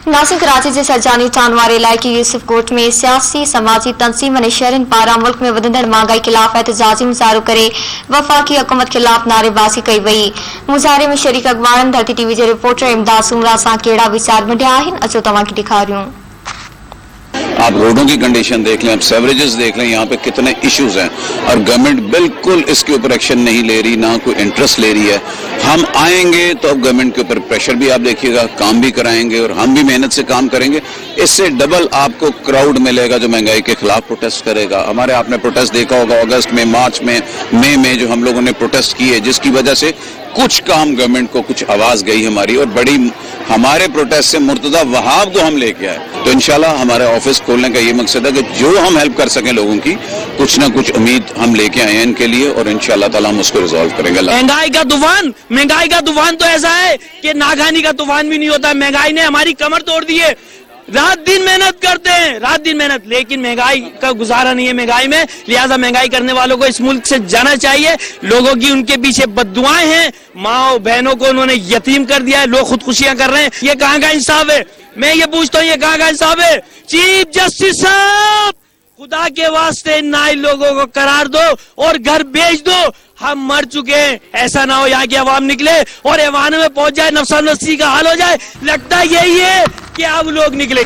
नासिक कराची जे Sarjani town वारे इलाइक़े Yusuf coat में सियासी समाजी तंजीम ने शहरन पारा मुल्क में वधंदड़ महंगाई खिलाफ एहतजाजी मुजाहरो करे वफाकी हुकूमत खिलाफ नारेबाज़ी कई वई। मुजाहरे में शरीक अगवान धरती टीवी जे रिपोर्टर इमदाद सुमरा सां कहिड़ा वीचार मिलिया आहिनि, अचो तव्हांखे ॾेखारियूं। आप रोडों की कंडीशन देख लें, आप सेवरेजेस देख लें, यहाँ पे कितने इश्यूज हैं और गवर्नमेंट बिल्कुल इसके ऊपर एक्शन नहीं ले रही, ना कोई इंटरेस्ट ले रही है। हम आएंगे तो अब गवर्नमेंट के ऊपर प्रेशर भी आप देखिएगा, काम भी कराएंगे और हम भी मेहनत से काम करेंगे। इससे डबल आपको क्राउड मिलेगा जो महंगाई के खिलाफ प्रोटेस्ट करेगा। हमारे आपने प्रोटेस्ट देखा होगा अगस्त में, मार्च में, मई में जो हम लोगों ने प्रोटेस्ट किए, जिसकी वजह से कुछ काम गवर्नमेंट को कुछ आवाज गई हमारी और बड़ी हमारे प्रोटेस्ट से मुर्तजा वहाब को हम लेके आए। तो इंशाल्लाह हमारे ऑफिस खोलने का ये मकसद है कि जो हम हेल्प कर सकें लोगों की, कुछ ना कुछ उम्मीद हम लेके आए हैं इनके लिए और इंशाल्लाह ताला हम उसको रिजॉल्व करेंगे। महंगाई का तूफान तो ऐसा है कि नागानी का तूफान भी नहीं होता। महंगाई ने हमारी कमर तोड़ दी है। रात दिन मेहनत करते हैं, रात दिन मेहनत, लेकिन महंगाई का गुजारा नहीं है महंगाई में। लिहाजा महंगाई करने वालों को इस मुल्क से जाना चाहिए। लोगों की उनके पीछे बद्दुआएं हैं, माँ बहनों को उन्होंने यतीम कर दिया है, लोग खुदकुशियां कर रहे हैं। ये कहाँ का इंसाफ है? मैं ये पूछता हूँ, ये कहाँ का इंसाफ है? चीफ जस्टिस साहब, खुदा के वास्ते नाइल लोगों को करार दो और घर बेच दो। हम मर चुके हैं, ऐसा ना हो यहाँ की आवाम निकले और ऐवानों में पहुंच जाए, नफसा नफसी का हाल हो जाए। लगता यही है कि अब लोग निकले।